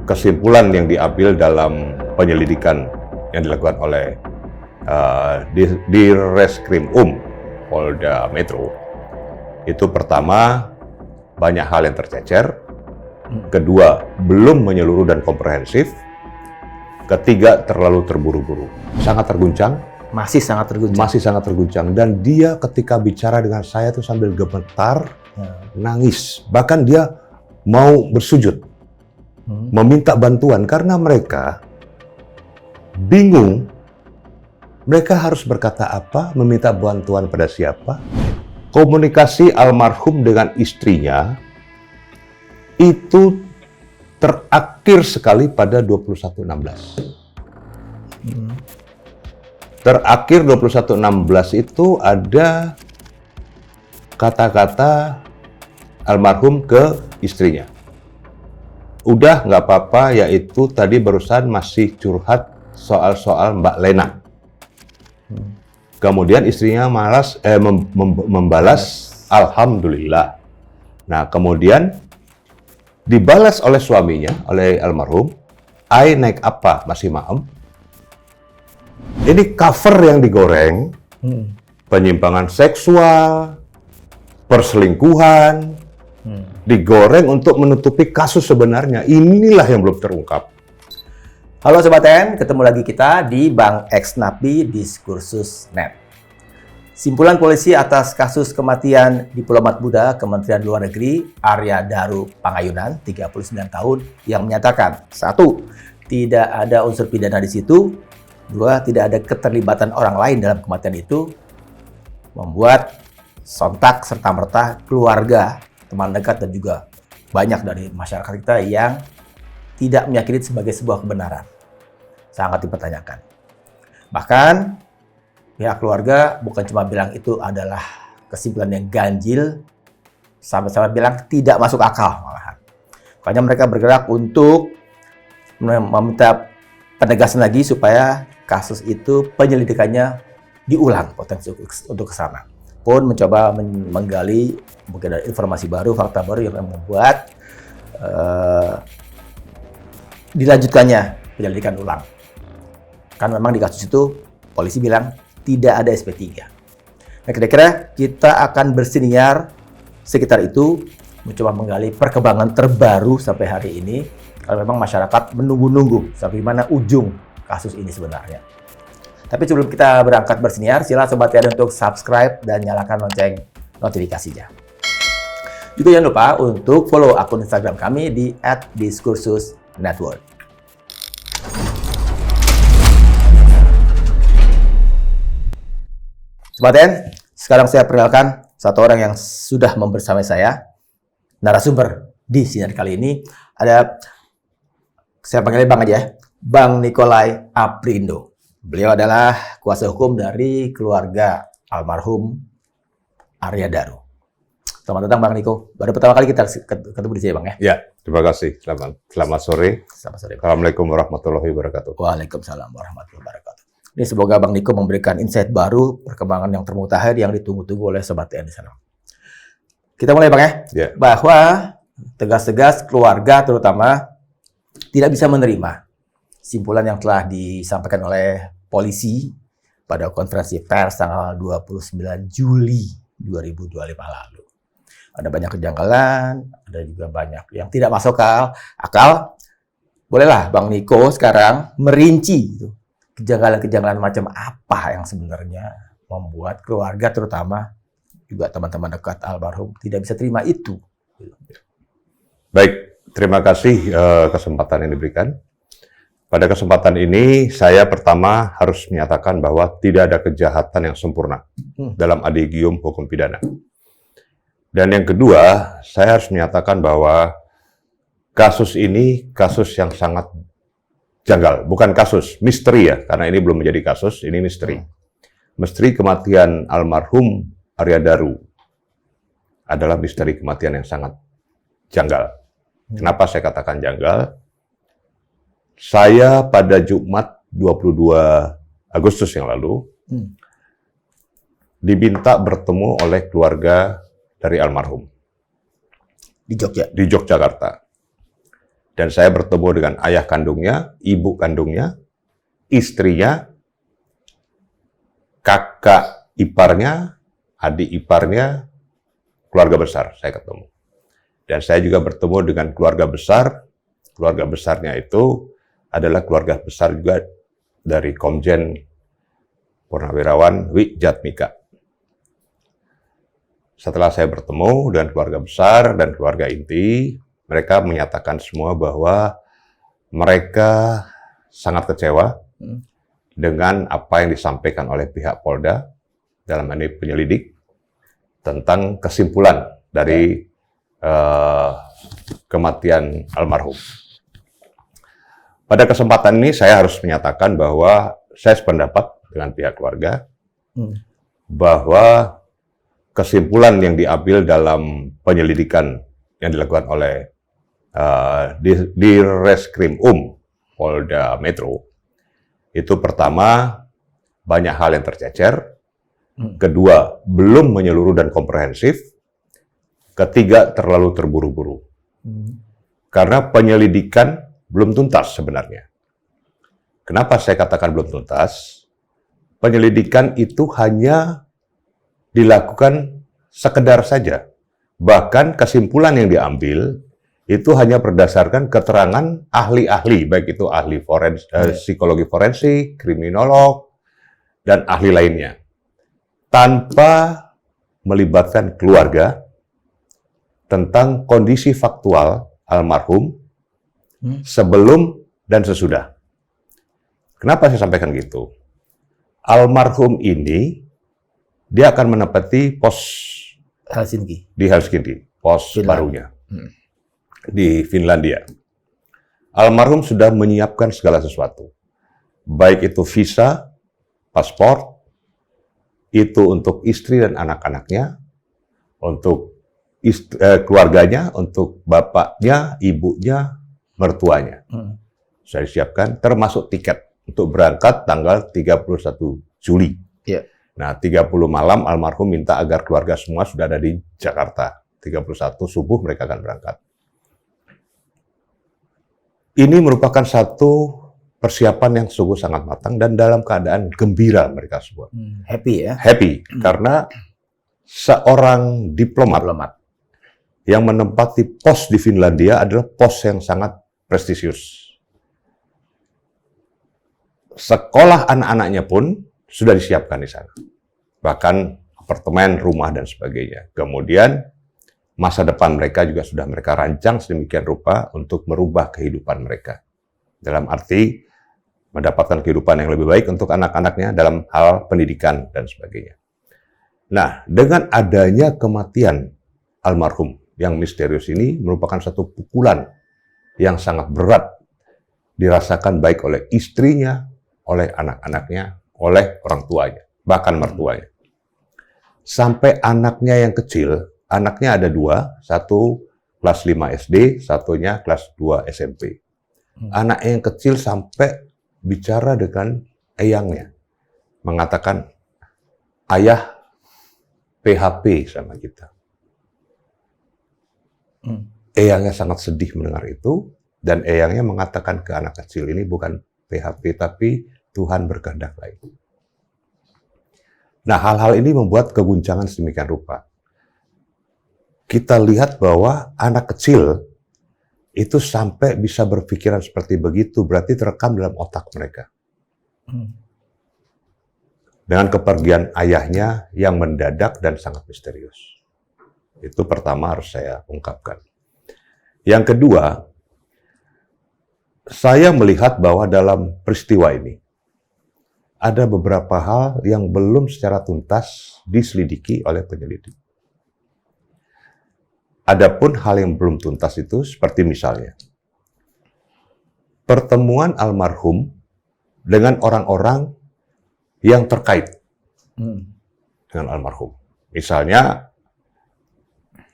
kesimpulan yang diambil dalam penyelidikan yang dilakukan oleh di Reskrim Polda Metro, itu pertama, banyak hal yang tercecer, kedua, belum menyeluruh dan komprehensif, ketiga, terlalu terburu-buru, sangat terguncang, masih sangat terguncang, dan dia ketika bicara dengan saya tuh sambil gemetar, nangis, bahkan dia mau bersujud, meminta bantuan karena mereka bingung. Mereka harus berkata apa, meminta bantuan pada siapa. Komunikasi almarhum dengan istrinya itu terakhir sekali pada 21.16. Terakhir 21.16 itu ada kata-kata almarhum ke istrinya. Udah nggak apa-apa, yaitu tadi barusan masih curhat soal-soal Mbak Lena. Kemudian istrinya membalas alhamdulillah. Nah, kemudian dibalas oleh suaminya, oleh almarhum, "Ai naik apa? Masih maem?" Ini cover yang digoreng, penyimpangan seksual, perselingkuhan, digoreng untuk menutupi kasus sebenarnya. Inilah yang belum terungkap. Halo Sobat TN, ketemu lagi kita di Bang X Napi Diskursus Net. Simpulan polisi atas kasus kematian diplomat muda Kementerian Luar Negeri Arya Daru Pangayunan, 39 tahun, yang menyatakan 1. Tidak ada unsur pidana di situ, 2. Tidak ada keterlibatan orang lain dalam kematian itu, membuat sontak serta-merta keluarga, teman dekat, dan juga banyak dari masyarakat kita yang tidak meyakini sebagai sebuah kebenaran. Sangat dipertanyakan. Bahkan pihak keluarga bukan cuma bilang itu adalah kesimpulan yang ganjil, sampai-sampai bilang tidak masuk akal malahan. Makanya mereka bergerak untuk meminta penegasan lagi supaya kasus itu penyelidikannya diulang potensi untuk ke sana. Pun mencoba menggali mungkin ada informasi baru, fakta baru yang membuat dilanjutkannya penyelidikan ulang. Kan memang di kasus itu polisi bilang tidak ada SP3. Nah, kira-kira kita akan bersiniar sekitar itu, mencoba menggali perkembangan terbaru sampai hari ini. Kalau memang masyarakat menunggu-nunggu sampai mana ujung kasus ini sebenarnya. Tapi sebelum kita berangkat bersiniar, silakan Sobat TN untuk subscribe dan nyalakan lonceng notifikasinya. Juga jangan lupa untuk follow akun Instagram kami di @diskursusnetwork. Sobat TN, sekarang saya perkenalkan satu orang yang sudah membersamai saya, narasumber di sinar kali ini. Ada, saya panggilnya Bang aja, Bang Nikolai Aprindo. Beliau adalah kuasa hukum dari keluarga almarhum Arya Daru. Selamat datang Bang Niko. Baru pertama kali kita ketemu di sini Bang ya? Ya, terima kasih. Selamat sore. Selamat sore. Assalamualaikum warahmatullahi wabarakatuh. Waalaikumsalam warahmatullahi wabarakatuh. Ini semoga Bang Niko memberikan insight baru, perkembangan yang termutakhir yang ditunggu-tunggu oleh Sobat TN di sana. Kita mulai Bang ya? Ya. Bahwa tegas-tegas keluarga terutama tidak bisa menerima simpulan yang telah disampaikan oleh polisi pada konferensi pers tanggal 29 Juli 2025 lalu. Ada banyak kejanggalan, ada juga banyak yang tidak masuk akal. Bolehlah Bang Niko sekarang merinci gitu, kejanggalan-kejanggalan macam apa yang sebenarnya membuat keluarga terutama juga teman-teman dekat almarhum tidak bisa terima itu. Baik, terima kasih kesempatan yang diberikan. Pada kesempatan ini, saya pertama harus menyatakan bahwa tidak ada kejahatan yang sempurna dalam adigium hukum pidana. Dan yang kedua, saya harus menyatakan bahwa kasus ini kasus yang sangat janggal. Bukan kasus, misteri ya, karena ini belum menjadi kasus, ini misteri. Misteri kematian almarhum Arya Daru adalah misteri kematian yang sangat janggal. Kenapa saya katakan janggal? Saya pada Jumat 22 Agustus yang lalu diminta bertemu oleh keluarga dari almarhum di Jogja, di Yogyakarta. Dan saya bertemu dengan ayah kandungnya, ibu kandungnya, istrinya, kakak iparnya, adik iparnya, keluarga besar saya ketemu. Dan saya juga bertemu dengan keluarga besar. Keluarga besarnya itu adalah keluarga besar juga dari Komjen Purnawirawan Wi Jatmika. Setelah saya bertemu dengan keluarga besar dan keluarga inti, mereka menyatakan semua bahwa mereka sangat kecewa dengan apa yang disampaikan oleh pihak Polda, dalam ini penyelidik, tentang kesimpulan dari kematian almarhum. Pada kesempatan ini saya harus menyatakan bahwa saya sependapat dengan pihak keluarga bahwa kesimpulan yang diambil dalam penyelidikan yang dilakukan oleh di Reskrim Polda Metro itu pertama banyak hal yang tercecer, kedua belum menyeluruh dan komprehensif, ketiga terlalu terburu-buru karena penyelidikan belum tuntas sebenarnya. Kenapa saya katakan belum tuntas? Penyelidikan itu hanya dilakukan sekedar saja. Bahkan kesimpulan yang diambil itu hanya berdasarkan keterangan ahli-ahli, baik itu ahli psikologi forensik, kriminolog, dan ahli lainnya. Tanpa melibatkan keluarga tentang kondisi faktual almarhum sebelum dan sesudah. Kenapa saya sampaikan gitu? Almarhum ini dia akan menempati pos Helsinki. Di Helsinki, pos Finland. barunya di Finlandia. Almarhum sudah menyiapkan segala sesuatu, baik itu visa, paspor, itu untuk istri dan anak-anaknya, untuk keluarganya, untuk bapaknya, ibunya, mertuanya. Saya siapkan, termasuk tiket untuk berangkat tanggal 31 Juli. Yeah. Nah, 30 malam almarhum minta agar keluarga semua sudah ada di Jakarta. 31 subuh mereka akan berangkat. Ini merupakan satu persiapan yang sungguh sangat matang dan dalam keadaan gembira mereka semua. Happy ya? Happy, karena seorang diplomat yang menempati pos di Finlandia adalah pos yang sangat prestisius. Sekolah anak-anaknya pun sudah disiapkan di sana. Bahkan apartemen, rumah, dan sebagainya. Kemudian masa depan mereka juga sudah mereka rancang sedemikian rupa untuk merubah kehidupan mereka. Dalam arti mendapatkan kehidupan yang lebih baik untuk anak-anaknya dalam hal pendidikan dan sebagainya. Nah, dengan adanya kematian almarhum yang misterius ini merupakan satu pukulan yang sangat berat dirasakan baik oleh istrinya, oleh anak-anaknya, oleh orang tuanya, bahkan mertuanya. Sampai anaknya yang kecil, anaknya ada dua, satu kelas 5 SD, satunya kelas 2 SMP. Anak yang kecil sampai bicara dengan eyangnya, mengatakan, ayah PHP sama kita. Eyangnya sangat sedih mendengar itu, dan eyangnya mengatakan ke anak kecil ini bukan PHP, tapi Tuhan berkehendak lain. Nah, hal-hal ini membuat keguncangan sedemikian rupa. Kita lihat bahwa anak kecil itu sampai bisa berpikiran seperti begitu, berarti terekam dalam otak mereka. Dengan kepergian ayahnya yang mendadak dan sangat misterius. Itu pertama harus saya ungkapkan. Yang kedua, saya melihat bahwa dalam peristiwa ini ada beberapa hal yang belum secara tuntas diselidiki oleh penyelidik. Adapun hal yang belum tuntas itu seperti misalnya pertemuan almarhum dengan orang-orang yang terkait dengan almarhum. Misalnya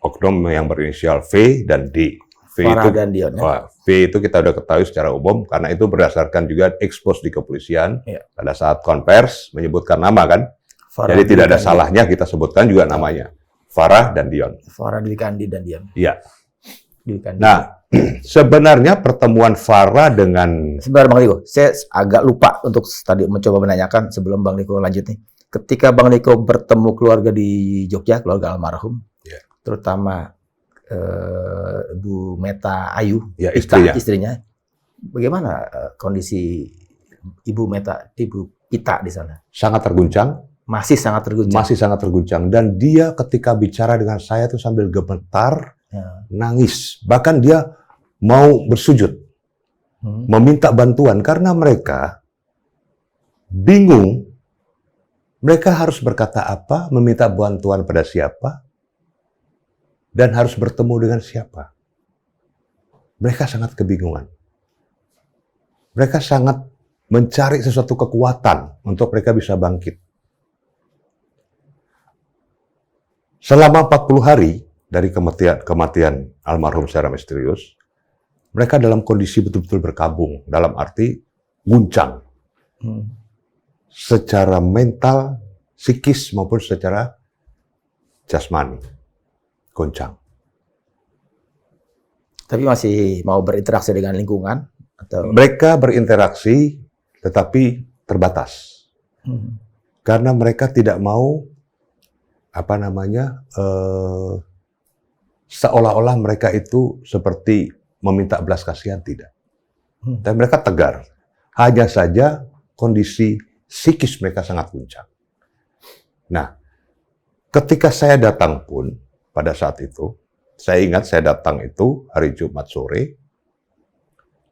oknum yang berinisial V dan D. Farah dan Dion. Ya? V itu kita sudah ketahui secara umum karena itu berdasarkan juga ekspos di kepolisian pada saat konvers menyebutkan nama kan. Farah jadi tidak ada salahnya kita sebutkan juga namanya. Farah dan Dion. Farah Dwi Kandi dan Dion. Iya. Nah, sebenarnya pertemuan Farah dengan... Sebentar Bang Niko, saya agak lupa untuk tadi mencoba menanyakan sebelum Bang Niko lanjut nih. Ketika Bang Niko bertemu keluarga di Jogja, keluarga almarhum, terutama Bu Meta Ayu, ya, istrinya, bagaimana kondisi Ibu Pita di sana? Sangat terguncang. Masih sangat terguncang. Dan dia ketika bicara dengan saya tuh sambil gemetar, nangis. Bahkan dia mau bersujud, meminta bantuan karena mereka bingung. Mereka harus berkata apa, meminta bantuan pada siapa, dan harus bertemu dengan siapa. Mereka sangat kebingungan. Mereka sangat mencari sesuatu kekuatan untuk mereka bisa bangkit. Selama 40 hari dari kematian almarhum secara misterius, mereka dalam kondisi betul-betul berkabung, dalam arti guncang. Secara mental, psikis, maupun secara jasmani. Goncang. Tapi masih mau berinteraksi dengan lingkungan? Atau... Mereka berinteraksi, tetapi terbatas. Karena mereka tidak mau seolah-olah mereka itu seperti meminta belas kasihan, tidak. Dan mereka tegar. Hanya saja kondisi psikis mereka sangat guncang. Nah, ketika saya datang pun, pada saat itu, saya ingat saya datang itu hari Jumat sore,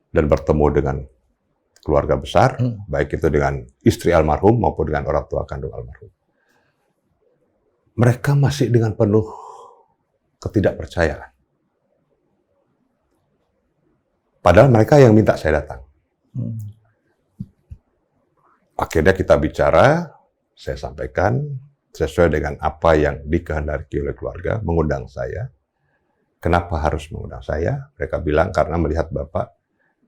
dan bertemu dengan keluarga besar, baik itu dengan istri almarhum maupun dengan orang tua kandung almarhum. Mereka masih dengan penuh ketidakpercayaan. Padahal mereka yang minta saya datang. Akhirnya kita bicara, saya sampaikan sesuai dengan apa yang dikehendaki oleh keluarga, mengundang saya. Kenapa harus mengundang saya? Mereka bilang karena melihat Bapak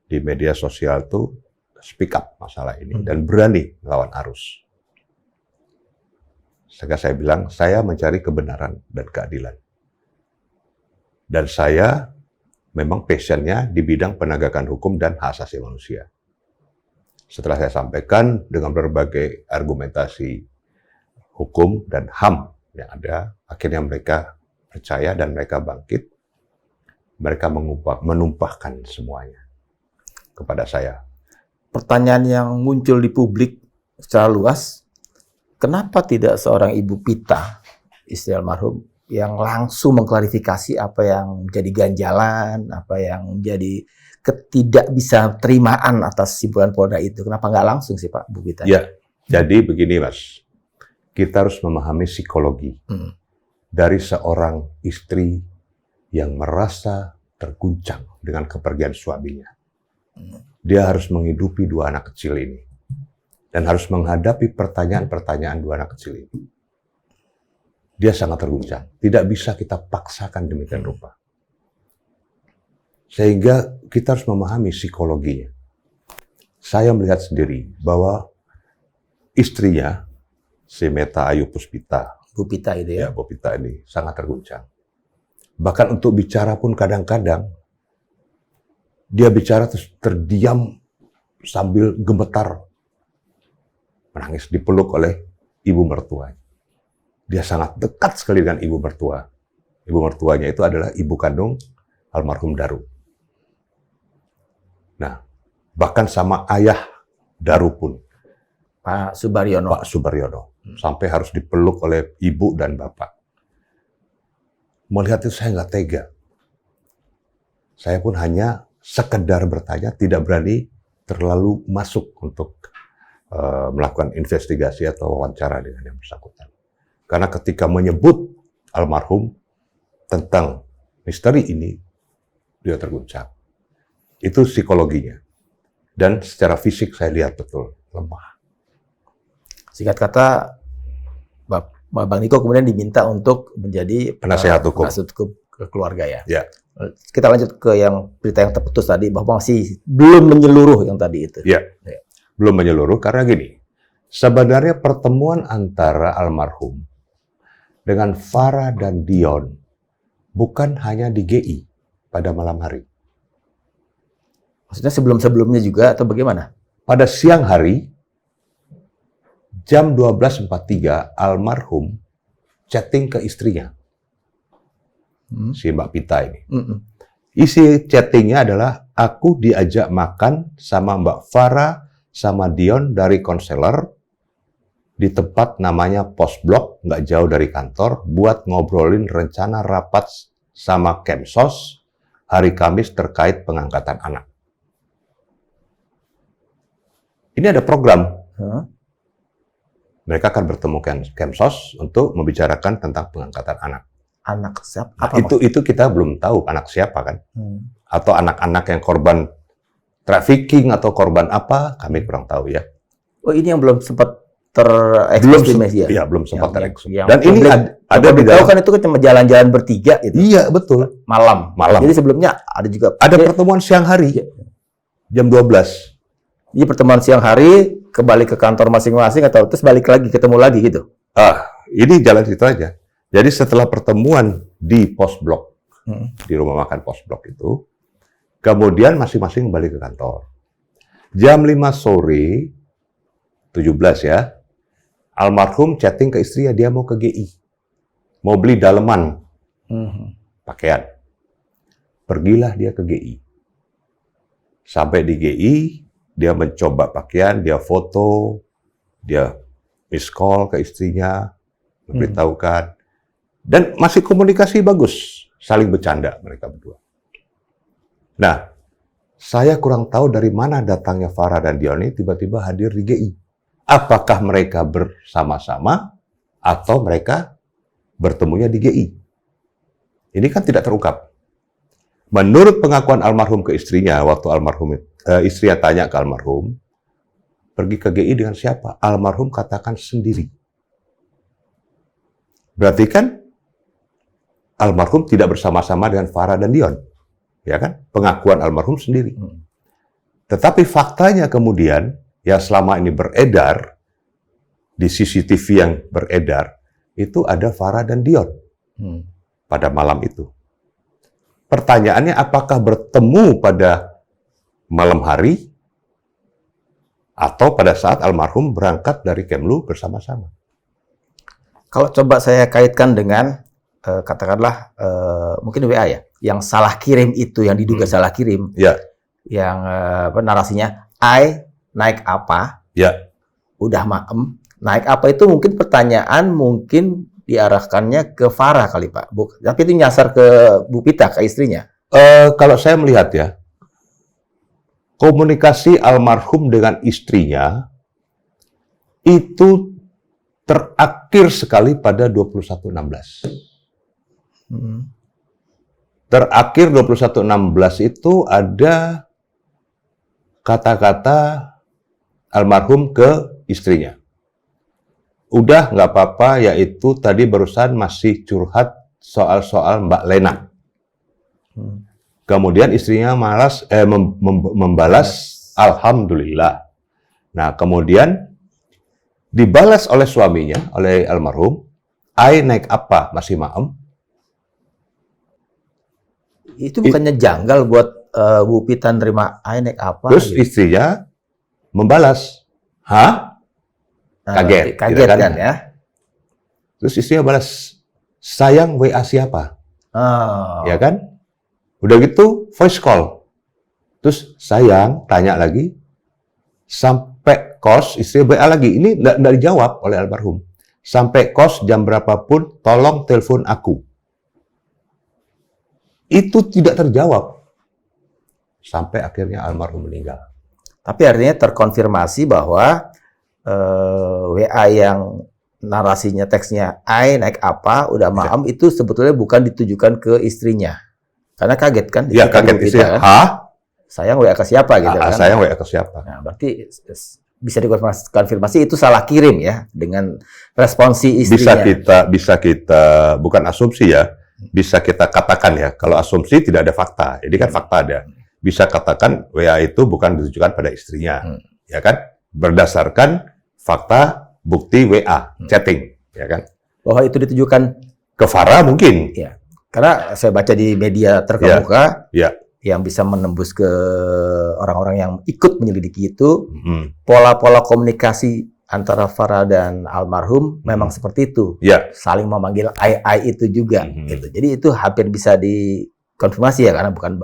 di media sosial itu speak up masalah ini dan berani melawan arus. Sehingga saya bilang, saya mencari kebenaran dan keadilan. Dan saya memang passion-nya di bidang penegakan hukum dan hak asasi manusia. Setelah saya sampaikan dengan berbagai argumentasi hukum dan HAM yang ada, akhirnya mereka percaya dan mereka bangkit. Mereka menumpahkan semuanya kepada saya. Pertanyaan yang muncul di publik secara luas, kenapa tidak seorang Ibu Pita, istri almarhum, yang langsung mengklarifikasi apa yang menjadi ganjalan, apa yang menjadi ketidak bisa terimaan atas simpulan Polda itu? Kenapa nggak langsung sih Pak, Bu Pita? Ya, jadi begini Mas, kita harus memahami psikologi dari seorang istri yang merasa terguncang dengan kepergian suaminya. Dia harus menghidupi dua anak kecil ini. Dan harus menghadapi pertanyaan-pertanyaan dua anak kecil ini. Dia sangat terguncang. Tidak bisa kita paksakan demikian rupa. Sehingga kita harus memahami psikologinya. Saya melihat sendiri bahwa istrinya, si Meta Ayu Puspita, Bu Pita itu ya? Bu Pita ini sangat terguncang. Bahkan untuk bicara pun kadang-kadang, dia bicara terus terdiam sambil gemetar, menangis dipeluk oleh ibu mertuanya. Dia sangat dekat sekali dengan ibu mertua. Ibu mertuanya itu adalah ibu kandung almarhum Daru. Nah, bahkan sama ayah Daru pun, Pak Subaryono. sampai harus dipeluk oleh ibu dan bapak. Melihat itu saya nggak tega. Saya pun hanya sekedar bertanya, tidak berani terlalu masuk untuk melakukan investigasi atau wawancara dengan yang bersangkutan. Karena ketika menyebut almarhum tentang misteri ini, dia terguncang. Itu psikologinya. Dan secara fisik saya lihat betul, lemah. Singkat kata, Bang Niko kemudian diminta untuk menjadi penasehat hukum ke keluarga ya. Ya. Kita lanjut ke yang berita yang terputus tadi, bahwa masih belum menyeluruh yang tadi itu. Ya. Belum menyeluruh karena gini, sebenarnya pertemuan antara almarhum dengan Farah dan Dion bukan hanya di GI, pada malam hari. Maksudnya sebelum-sebelumnya juga atau bagaimana? Pada siang hari, jam 12.43, almarhum chatting ke istrinya, si Mbak Pita ini. Isi chattingnya adalah, aku diajak makan sama Mbak Farah sama Dion dari konselor di tempat namanya Pos Blok, nggak jauh dari kantor, buat ngobrolin rencana rapat sama Kemsos hari Kamis terkait pengangkatan anak. Ini ada program. Mereka akan bertemu Kemsos untuk membicarakan tentang pengangkatan anak. Anak siapa? Nah, itu kita belum tahu anak siapa kan? Atau anak-anak yang korban trafficking atau korban apa, kami kurang tahu ya. Oh, ini yang belum sempat terekspos di media. Iya, belum sempat terekspos. Yang Dan ini ada di dalam. Kan itu kan cuma jalan-jalan bertiga itu. Iya, betul. Malam. Jadi sebelumnya ada juga. Ada pertemuan siang hari, jam 12. Jadi pertemuan siang hari, kembali ke kantor masing-masing atau terus balik lagi, ketemu lagi gitu? Ini jalan situ aja. Jadi setelah pertemuan di Pos Blok, di rumah makan Pos Blok itu, kemudian masing-masing kembali ke kantor. Jam 5 sore, 17 ya, almarhum chatting ke istrinya, dia mau ke GI. Mau beli daleman, pakaian. Pergilah dia ke GI. Sampai di GI, dia mencoba pakaian, dia foto, dia miss call ke istrinya, memberitahukan. Dan masih komunikasi bagus, saling bercanda mereka berdua. Nah, saya kurang tahu dari mana datangnya Farah dan Dion ini tiba-tiba hadir di GI. Apakah mereka bersama-sama atau mereka bertemunya di GI? Ini kan tidak terungkap. Menurut pengakuan almarhum ke istrinya, waktu istrinya tanya ke almarhum, pergi ke GI dengan siapa? Almarhum katakan sendiri. Berarti kan almarhum tidak bersama-sama dengan Farah dan Dion. Ya kan? Pengakuan almarhum sendiri. Tetapi faktanya kemudian, yang selama ini beredar, di CCTV yang beredar, itu ada Farah dan Dion pada malam itu. Pertanyaannya, apakah bertemu pada malam hari atau pada saat almarhum berangkat dari Kemlu bersama-sama? Kalau coba saya kaitkan dengan katakanlah mungkin WA ya, yang salah kirim itu, yang diduga salah kirim, yang narasinya, naik apa? Udah maem, naik apa itu mungkin pertanyaan mungkin diarahkannya ke Farah kali Pak, tapi itu nyasar ke Bu Pita, ke istrinya. Kalau saya melihat ya, komunikasi almarhum dengan istrinya itu terakhir sekali pada 21.16. Terakhir 21.16 itu ada kata-kata almarhum ke istrinya. Udah nggak apa-apa, yaitu tadi barusan masih curhat soal-soal Mbak Lena. Kemudian istrinya membalas Alhamdulillah. Nah, kemudian dibalas oleh suaminya, oleh almarhum, naik apa? Masih maem? Itu bukannya janggal buat Bu Pita nerima naik apa? Terus istrinya membalas, hah? Kaget kan ya. Terus istrinya balas, sayang WA siapa? Ya kan? Udah gitu voice call. Terus sayang tanya lagi, sampai kos, istri WA lagi. Ini nggak dijawab oleh almarhum. Sampai kos jam berapapun, tolong telepon aku. Itu tidak terjawab. Sampai akhirnya almarhum meninggal. Tapi artinya terkonfirmasi bahwa WA yang narasinya, teksnya, naik apa, udah maem, itu sebetulnya bukan ditujukan ke istrinya. Karena kaget kan? Iya, kaget istrinya. Hah? Sayang WA ke siapa gitu kan? Sayang WA ke siapa? Nah, berarti bisa dikonfirmasi itu salah kirim ya, dengan responsi istrinya. Bisa kita bukan asumsi ya, bisa kita katakan ya, kalau asumsi tidak ada fakta. Jadi kan fakta ada. Bisa katakan WA itu bukan ditujukan pada istrinya. Ya kan? Berdasarkan fakta bukti WA, chatting, ya kan? Bahwa itu ditujukan ke Farah mungkin. Ya. Karena saya baca di media terkemuka Ya. yang bisa menembus ke orang-orang yang ikut menyelidiki itu, Mhm. pola-pola komunikasi antara Farah dan almarhum memang seperti itu. Ya. Saling memanggil ai itu juga. Gitu. Jadi itu hampir bisa dikonfirmasi ya, karena bukan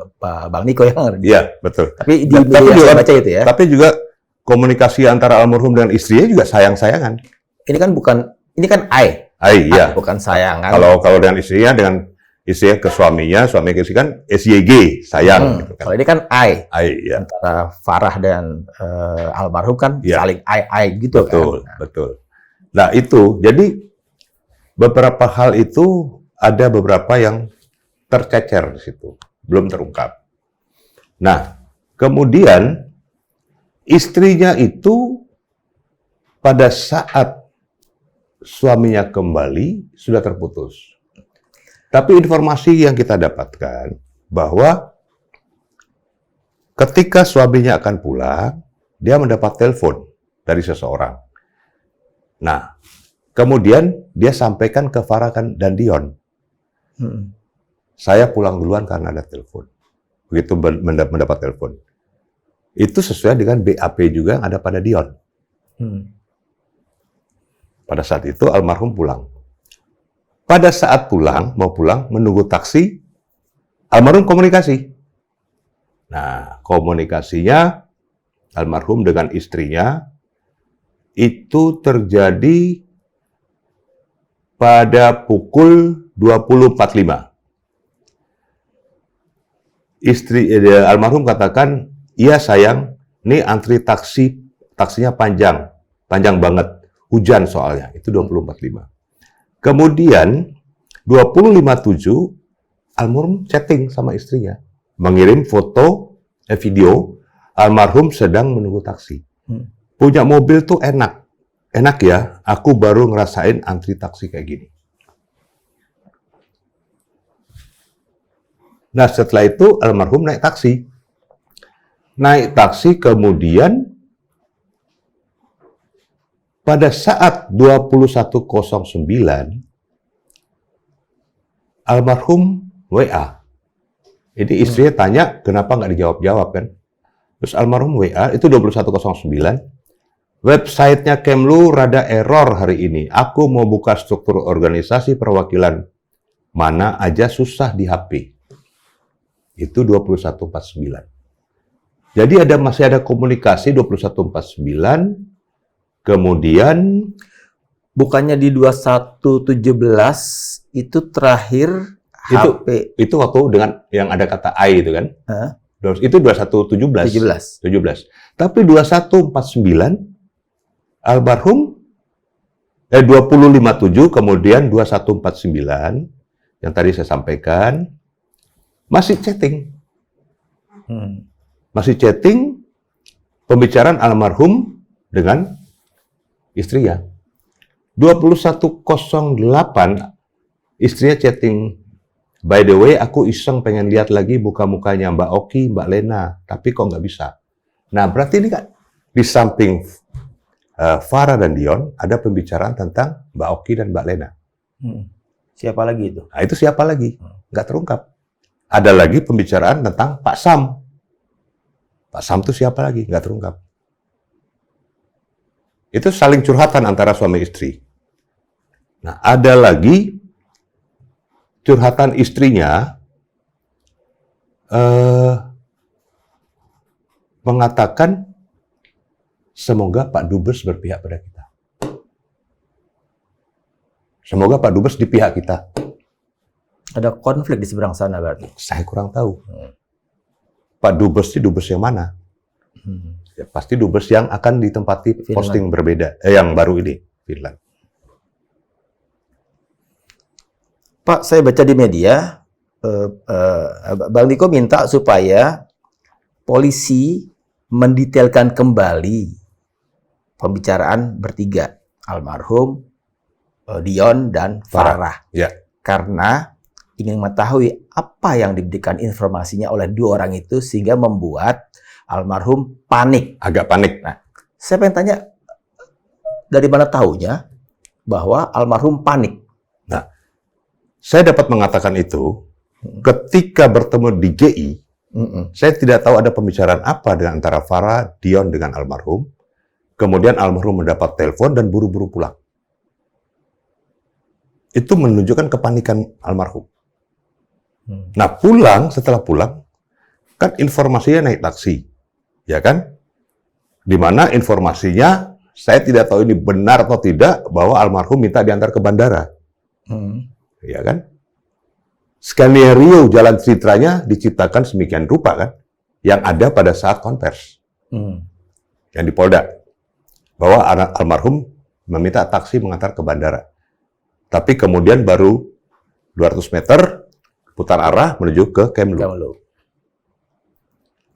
Bang Niko yang ada di. Iya, betul. Tapi di Tapi media juga- saya baca itu ya. Tapi juga komunikasi antara almarhum dengan istrinya juga sayang-sayangan. Ini kan bukan ai. Iya. Bukan sayangan. Kalau dengan istrinya ke suaminya ke istri kan SYG, sayang. Gitu kan. Kalau ini kan ai. Ya. Antara Farah dan almarhum kan Ya. saling ai gitu Betul, kan. betul. Nah itu, jadi beberapa hal itu ada beberapa yang tercecer di situ, belum terungkap. Nah, kemudian istrinya itu pada saat suaminya kembali sudah terputus. Tapi informasi yang kita dapatkan bahwa ketika suaminya akan pulang, dia mendapat telepon dari seseorang. Nah, kemudian dia sampaikan ke Farah dan Dion, saya pulang duluan karena ada telepon. Begitu mendapat telepon. Itu sesuai dengan BAP juga yang ada pada Dion. Pada saat itu almarhum pulang. Pada saat mau pulang, menunggu taksi, almarhum komunikasi. Nah, komunikasinya almarhum dengan istrinya itu terjadi pada pukul 20.45. Almarhum katakan, iya sayang, ini antri taksinya panjang banget, hujan soalnya, itu 20.45. Kemudian 20.57 almarhum chatting sama istrinya, mengirim video almarhum sedang menunggu taksi. Punya mobil tuh enak ya, aku baru ngerasain antri taksi kayak gini. Nah setelah itu almarhum naik taksi kemudian pada saat 21.09 almarhum WA. Ini istrinya tanya kenapa nggak dijawab-jawab kan. Terus almarhum WA itu 21.09. Websitenya Kemlu rada error hari ini. Aku mau buka struktur organisasi perwakilan mana aja susah di HP. Itu 21.49. Jadi masih ada komunikasi 21.49. Kemudian bukannya di 21.17 itu terakhir HP itu waktu dengan yang ada kata I itu kan. Itu 21.17. 17. Tapi 21.49 almarhum 20.57 kemudian 21.49 yang tadi saya sampaikan masih chatting. Masih chatting pembicaraan almarhum dengan istrinya. 21.08 istrinya chatting, by the way aku iseng pengen lihat lagi muka-mukanya Mbak Oki, Mbak Lena, tapi kok nggak bisa. Nah berarti ini kan di samping Farah dan Dion ada pembicaraan tentang Mbak Oki dan Mbak Lena. Siapa lagi itu? Nah itu siapa lagi? Nggak terungkap. Ada lagi pembicaraan tentang Pak Sam. Pak Sam itu siapa lagi? Nggak terungkap. Itu saling curhatan antara suami istri. Nah, ada lagi curhatan istrinya mengatakan semoga Pak Dubes berpihak pada kita. Semoga Pak Dubes di pihak kita. Ada konflik di seberang sana berarti? Saya kurang tahu. Pak Dubes itu Dubes yang mana? Ya, pasti Dubes yang akan ditempati Finland. posting berbeda. Yang baru ini, Finland. Pak, saya baca di media, Bang Niko minta supaya polisi mendetailkan kembali pembicaraan bertiga, almarhum, Dion, dan Farah. Ya. Karena ingin mengetahui apa yang diberikan informasinya oleh dua orang itu sehingga membuat almarhum panik. Agak panik. Nah, saya pengen tanya, dari mana tahunya bahwa almarhum panik? Nah, Saya dapat mengatakan itu ketika bertemu di GI. Saya tidak tahu ada pembicaraan apa dengan antara Farah, Dion dengan almarhum. Kemudian almarhum mendapat telepon dan buru-buru pulang. Itu menunjukkan kepanikan almarhum. Nah, setelah pulang, kan informasinya naik taksi. Ya kan? Di mana informasinya, saya tidak tahu ini benar atau tidak, bahwa almarhum minta diantar ke bandara. Ya kan? Skenario jalan ceritanya diciptakan sedemikian rupa kan, yang ada pada saat konvers yang di Polda, bahwa almarhum meminta taksi mengantar ke bandara, tapi kemudian baru 200 meter putar arah menuju ke Kemlu.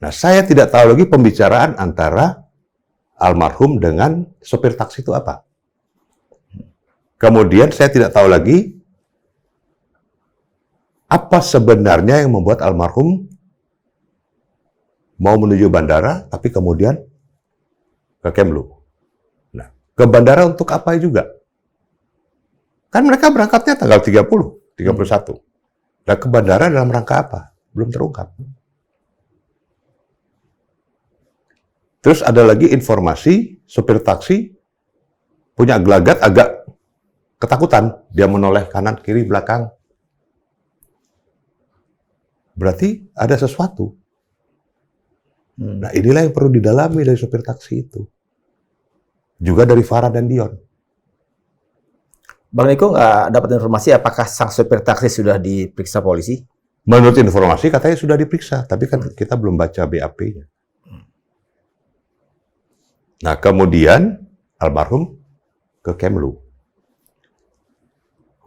Nah, saya tidak tahu lagi pembicaraan antara almarhum dengan sopir taksi itu apa. Kemudian saya tidak tahu lagi apa sebenarnya yang membuat almarhum mau menuju bandara, tapi kemudian ke Kemlu. Nah, ke bandara untuk apa juga? Kan mereka berangkatnya tanggal 31. Nah, ke bandara dalam rangka apa? Belum terungkap. Terus ada lagi informasi, sopir taksi punya gelagat agak ketakutan. Dia menoleh kanan, kiri, belakang. Berarti ada sesuatu. Nah, inilah yang perlu didalami dari sopir taksi itu. Juga dari Farah dan Dion. Bang Niko nggak dapat informasi apakah sang sopir taksi sudah diperiksa polisi? Menurut informasi katanya sudah diperiksa, tapi kan kita belum baca BAP-nya. Nah, kemudian almarhum ke Kemlu.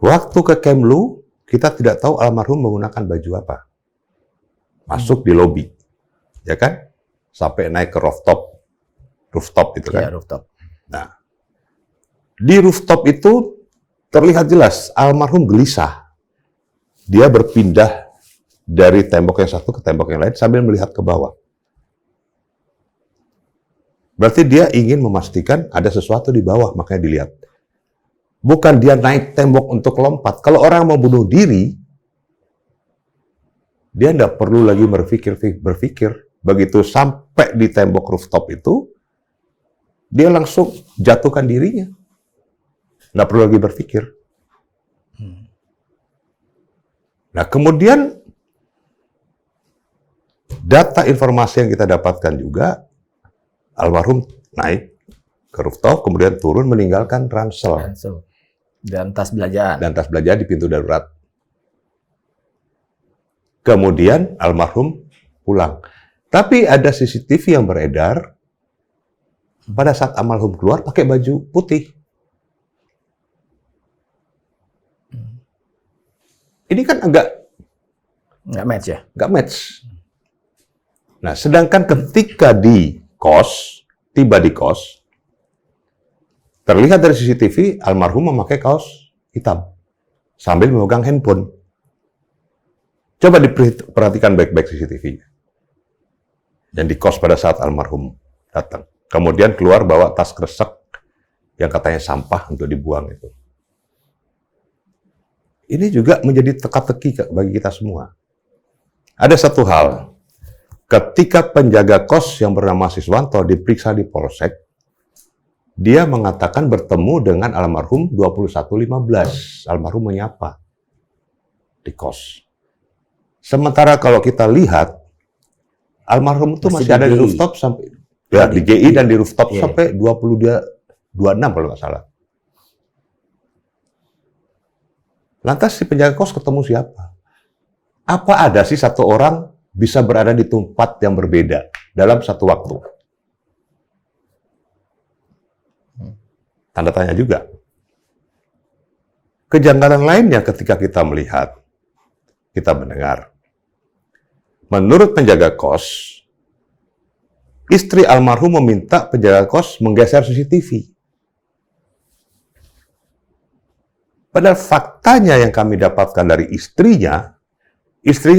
Waktu ke Kemlu, kita tidak tahu almarhum menggunakan baju apa. Masuk di lobi, ya kan? Sampai naik ke rooftop itu kan? Ya, rooftop. Nah, di rooftop itu terlihat jelas almarhum gelisah. Dia berpindah dari tembok yang satu ke tembok yang lain sambil melihat ke bawah. Berarti dia ingin memastikan ada sesuatu di bawah, makanya dilihat. Bukan dia naik tembok untuk lompat. Kalau orang mau bunuh diri, dia tidak perlu lagi berpikir. Begitu sampai di tembok rooftop itu, dia langsung jatuhkan dirinya. Nggak perlu lagi berpikir. Nah, kemudian data informasi yang kita dapatkan juga, almarhum naik ke rooftop, kemudian turun meninggalkan ransel. Dan tas belanjaan. Dan tas belanjaan di pintu darurat. Kemudian almarhum pulang. Tapi ada CCTV yang beredar pada saat almarhum keluar pakai baju putih. Ini kan nggak match ya? Nggak match. Nah, sedangkan ketika tiba di kos, terlihat dari CCTV almarhum memakai kaos hitam sambil memegang handphone. Coba diperhatikan baik-baik CCTV-nya. Yang di kos pada saat almarhum datang. Kemudian keluar bawa tas kresek yang katanya sampah untuk dibuang itu. Ini juga menjadi teka-teki bagi kita semua. Ada satu hal, ketika penjaga kos yang bernama Siswanto diperiksa di Polsek, dia mengatakan bertemu dengan almarhum 21.15. Almarhum menyapa di kos. Sementara kalau kita lihat, almarhum itu masih ada di rooftop sampai di GI dan di rooftop sampai 26 kalau nggak salah. Lantas si penjaga kos ketemu siapa? Apa ada sih satu orang bisa berada di tempat yang berbeda dalam satu waktu? Tanda tanya juga. Kejanggalan lainnya ketika kita melihat, kita mendengar. Menurut penjaga kos, istri almarhum meminta penjaga kos menggeser CCTV. Padahal faktanya yang kami dapatkan dari istrinya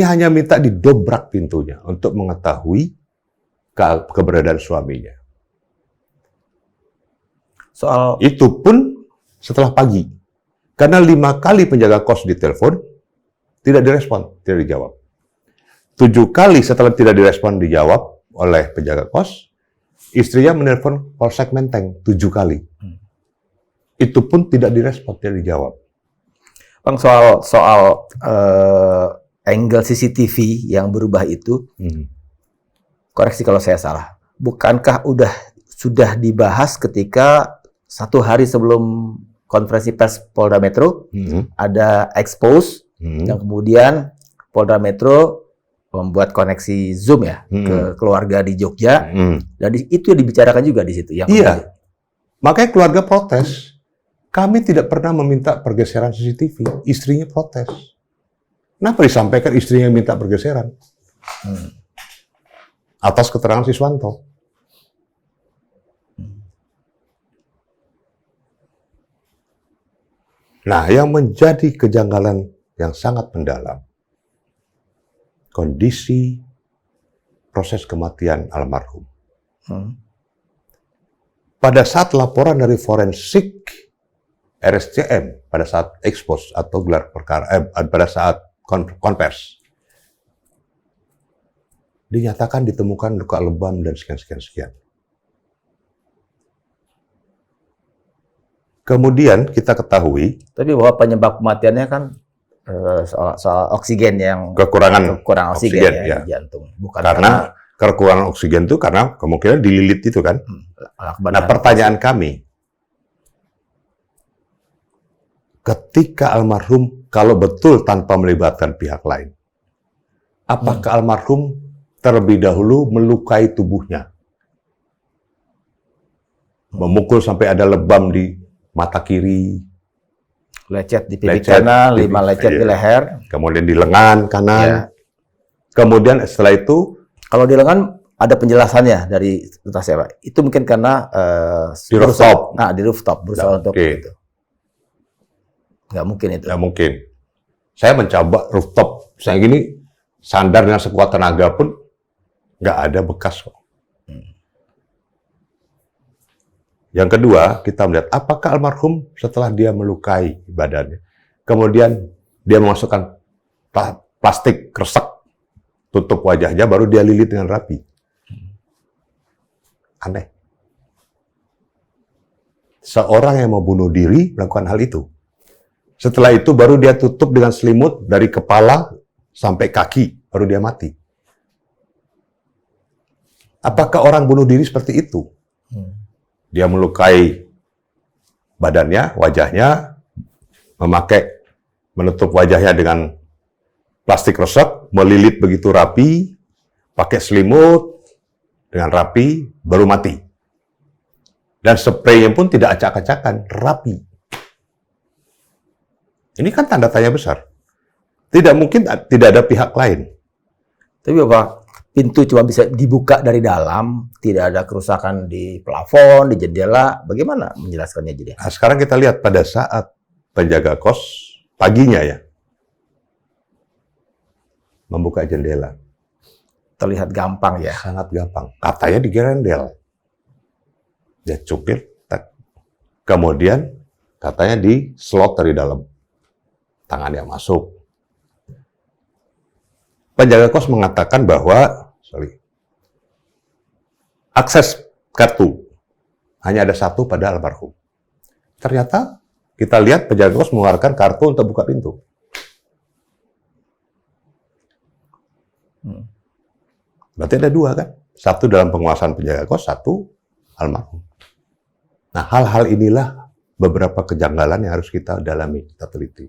hanya minta didobrak pintunya untuk mengetahui keberadaan suaminya. Soal itu pun setelah pagi. Karena 5 kali penjaga kos ditelepon, Tidak direspon, tidak dijawab. 7 kali setelah tidak direspon dijawab oleh penjaga kos, istrinya menelpon Polsek Menteng 7 kali. Itu pun tidak direspon, tidak dijawab. Bang, soal angle CCTV yang berubah itu, koreksi kalau saya salah. Bukankah sudah dibahas ketika 1 hari sebelum konferensi pers Polda Metro, ada expose, yang kemudian Polda Metro membuat koneksi Zoom ya ke keluarga di Jogja, dan itu dibicarakan juga di situ. Iya, makanya keluarga protes. Kami tidak pernah meminta pergeseran CCTV, istrinya protes. Kenapa disampaikan istrinya yang minta pergeseran? Atas keterangan Siswanto. Nah, yang menjadi kejanggalan yang sangat mendalam, kondisi proses kematian almarhum. Pada saat laporan dari forensik RSCM, pada saat expose atau gelar perkara, pada saat konvers, dinyatakan ditemukan luka lebam dan sekian. Kemudian kita ketahui, tapi bahwa penyebab kematiannya kan soal oksigen yang kekurangan oksigen ya, ya. di jantung. Bukan karena kekurangan oksigen itu karena kemungkinan dililit itu kan. Nah, pertanyaan kami, ketika almarhum kalau betul tanpa melibatkan pihak lain, apakah almarhum terlebih dahulu melukai tubuhnya? Memukul sampai ada lebam di mata kiri, lecet di pipi kanan, 5 lecet di leher, kemudian di lengan kanan. Ya. Kemudian setelah itu, kalau di lengan ada penjelasannya dari entah siapa. Itu mungkin karena di rooftop. Nah, di rooftop berusaha untuk itu. Nggak mungkin itu. Nggak mungkin. Saya mencoba rooftop, saya gini sandar dengan sekuat tenaga pun nggak ada bekas kok. Yang kedua, kita melihat apakah almarhum setelah dia melukai badannya, kemudian dia memasukkan plastik kresek, tutup wajahnya, baru dia lilit dengan rapi. Aneh. Seorang yang mau bunuh diri melakukan hal itu. Setelah itu baru dia tutup dengan selimut dari kepala sampai kaki, baru dia mati. Apakah orang bunuh diri seperti itu? Dia melukai badannya, wajahnya, menutup wajahnya dengan plastik resek, melilit begitu rapi, pakai selimut dengan rapi, baru mati. Dan spraynya pun tidak acak-acakan, rapi. Ini kan tanda tanya besar. Tidak mungkin tidak ada pihak lain. Tapi Bapak, pintu cuma bisa dibuka dari dalam, tidak ada kerusakan di plafon, di jendela. Bagaimana menjelaskannya jadi? Nah, sekarang kita lihat pada saat penjaga kos paginya ya, membuka jendela. Terlihat gampang ya? Sangat gampang. Katanya digerendel. Dia cupir, kemudian katanya di slot dari dalam. Tangannya masuk. Penjaga kos mengatakan bahwa akses kartu hanya ada satu pada almarhum. Ternyata kita lihat penjaga kos mengeluarkan kartu untuk buka pintu. Berarti ada 2 kan? Satu dalam penguasaan penjaga kos, satu almarhum. Nah, hal-hal inilah beberapa kejanggalan yang harus kita dalami, kita teliti.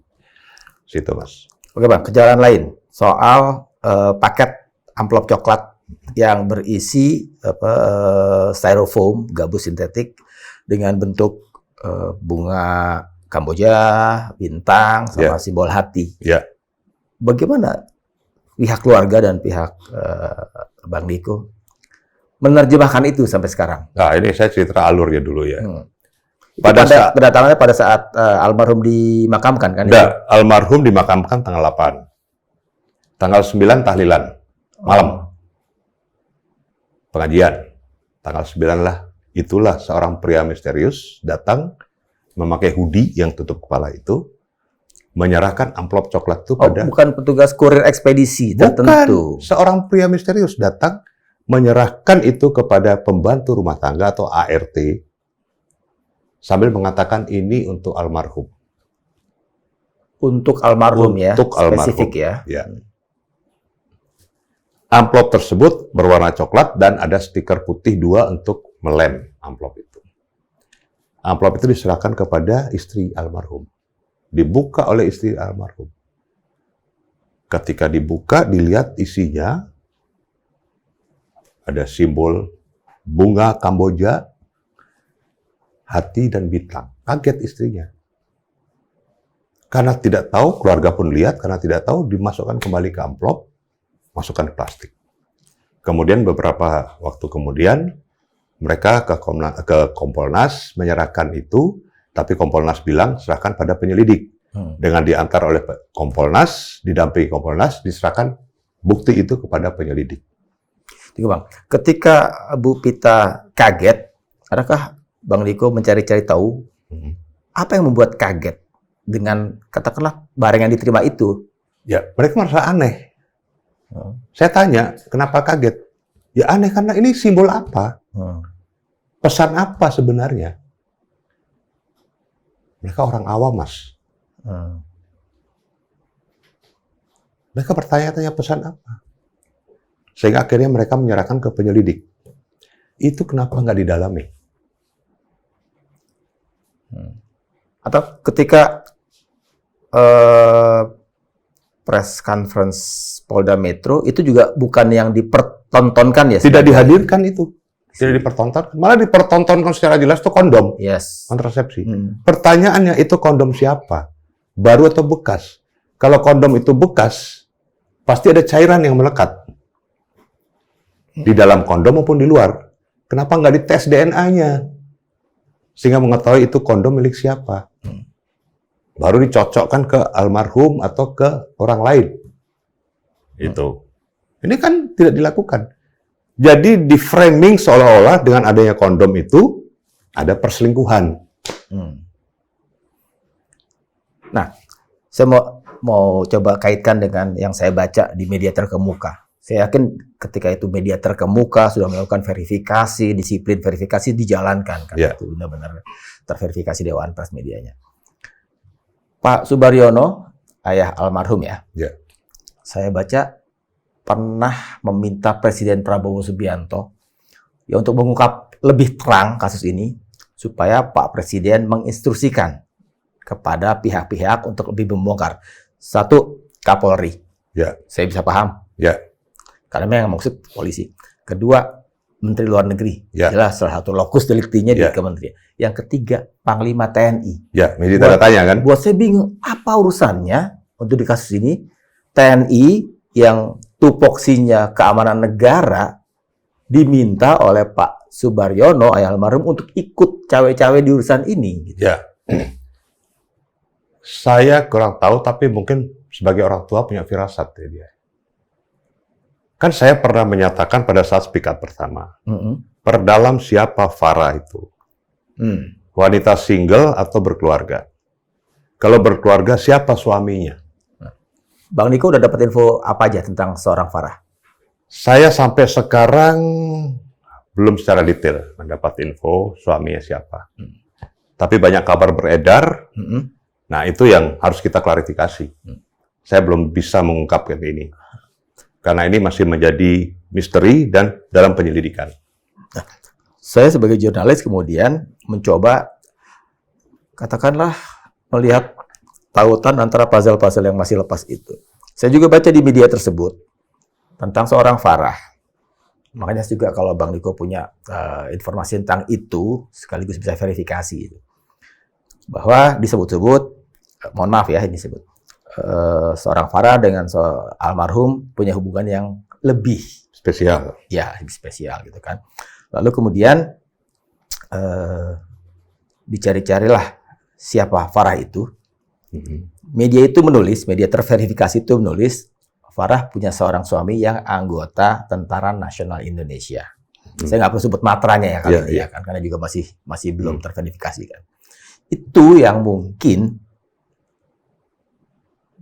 Situ, Mas. Oke, Bang. Kejanggalan lain soal paket amplop coklat yang berisi styrofoam gabus sintetik dengan bentuk bunga Kamboja, bintang, sama simbol hati. Ya. Bagaimana pihak keluarga dan pihak Bang Niko menerjemahkan itu sampai sekarang? Nah, ini saya cerita alurnya dulu ya. Kedatangannya pada saat almarhum dimakamkan kan? Enggak, almarhum dimakamkan tanggal 8. Tanggal 9 tahlilan, malam. Pengajian. Tanggal 9 lah. Itulah seorang pria misterius datang memakai hoodie yang tutup kepala itu. menyerahkan amplop coklat itu Oh, pada bukan petugas kurir ekspedisi tertentu. bukan seorang pria misterius datang menyerahkan itu kepada pembantu rumah tangga atau ART sambil mengatakan ini untuk almarhum. Untuk almarhum ya, Untuk almarhum. spesifik ya. Ya. Amplop tersebut berwarna coklat dan ada stiker putih 2 untuk melem amplop itu. Amplop itu diserahkan kepada istri almarhum. Dibuka oleh istri almarhum. Ketika dibuka, dilihat isinya ada simbol bunga Kamboja, hati dan bintang. Kaget istrinya. Karena tidak tahu, keluarga pun lihat, karena tidak tahu, dimasukkan kembali ke amplop, masukkan ke plastik. Kemudian beberapa waktu kemudian, mereka ke Kompolnas menyerahkan itu, tapi Kompolnas bilang serahkan pada penyelidik. Dengan diantar oleh Kompolnas, didampingi Kompolnas, diserahkan bukti itu kepada penyelidik. Tunggu Bang, ketika Bu Pita kaget, adakah Bang Niko mencari-cari tahu apa yang membuat kaget dengan katakanlah barang yang diterima itu? Ya, mereka merasa aneh. Saya tanya, kenapa kaget? Ya aneh karena ini simbol apa? Pesan apa sebenarnya? Mereka orang awam, Mas. Mereka bertanya-tanya pesan apa? Sehingga akhirnya mereka menyerahkan ke penyelidik. Itu kenapa nggak didalami? Atau ketika press conference Polda Metro itu juga bukan yang dipertontonkan ya? Tidak dihadirkan itu. Tidak dipertontonkan. Malah dipertontonkan secara jelas itu kondom. Yes. Kontrasepsi. Pertanyaannya itu kondom siapa? Baru atau bekas? Kalau kondom itu bekas, pasti ada cairan yang melekat. Di dalam kondom maupun di luar. Kenapa nggak dites DNA-nya? Sehingga mengetahui itu kondom milik siapa. Baru dicocokkan ke almarhum atau ke orang lain. Itu. Ini kan tidak dilakukan. Jadi di framing seolah-olah dengan adanya kondom itu ada perselingkuhan. Nah, saya mau coba kaitkan dengan yang saya baca di media terkemuka. Saya yakin ketika itu media terkemuka sudah melakukan verifikasi, disiplin verifikasi dijalankan kan. Ya. Itu benar-benar terverifikasi Dewan Pers medianya. Pak Subaryono, ayah almarhum ya. Ya. Saya baca pernah meminta Presiden Prabowo Subianto ya untuk mengungkap lebih terang kasus ini supaya Pak Presiden menginstruksikan kepada pihak-pihak untuk lebih membongkar. Satu, Kapolri. Ya. Saya bisa paham. Ya. Karena memang maksud polisi. Kedua, Menteri Luar Negeri. Ya. Jelas salah satu lokus deliktinya di Ya. kementerian. Yang ketiga, Panglima TNI. Ya, ini tanda tanya kan? Buat saya bingung, apa urusannya untuk di kasus ini TNI yang tupoksinya keamanan negara diminta oleh Pak Subaryono, ayah almarhum, untuk ikut cawe-cawe di urusan ini. Gitu. Ya. Saya kurang tahu, tapi mungkin sebagai orang tua punya firasat ya dia. Kan saya pernah menyatakan pada saat speak up pertama, perdalam siapa Farah itu. Wanita single atau berkeluarga. Kalau berkeluarga, siapa suaminya? Bang Niko udah dapat info apa aja tentang seorang Farah? Saya sampai sekarang belum secara detail mendapat info suaminya siapa. Tapi banyak kabar beredar. Nah, itu yang harus kita klarifikasi. Saya belum bisa mengungkapkan ini. Karena ini masih menjadi misteri dan dalam penyelidikan. Saya sebagai jurnalis kemudian mencoba, katakanlah, melihat tautan antara puzzle-puzzle yang masih lepas itu. Saya juga baca di media tersebut tentang seorang Farah. Makanya juga kalau Bang Niko punya informasi tentang itu, sekaligus bisa verifikasi. Bahwa disebut-sebut, mohon maaf ya ini disebut, seorang Farah dengan almarhum punya hubungan yang lebih spesial. Ya, lebih spesial gitu kan. Lalu kemudian dicari-carilah siapa Farah itu. Media itu menulis, media terverifikasi itu menulis, Farah punya seorang suami yang anggota Tentara Nasional Indonesia. Saya nggak perlu sebut matranya ya kali ini ya kan, karena juga masih belum terverifikasi kan. Itu yang mungkin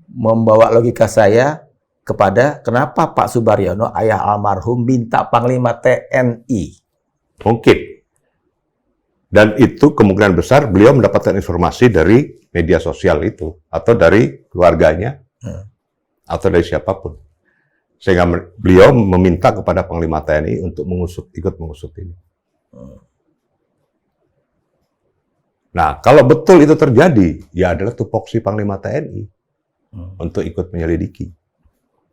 membawa logika saya kepada kenapa Pak Subaryono, ayah almarhum, minta Panglima TNI. Mungkin. Dan itu kemungkinan besar beliau mendapatkan informasi dari media sosial itu, atau dari keluarganya, atau dari siapapun. Sehingga beliau meminta kepada Panglima TNI untuk ikut mengusut ini. Nah, kalau betul itu terjadi, ya adalah tupoksi Panglima TNI untuk ikut menyelidiki.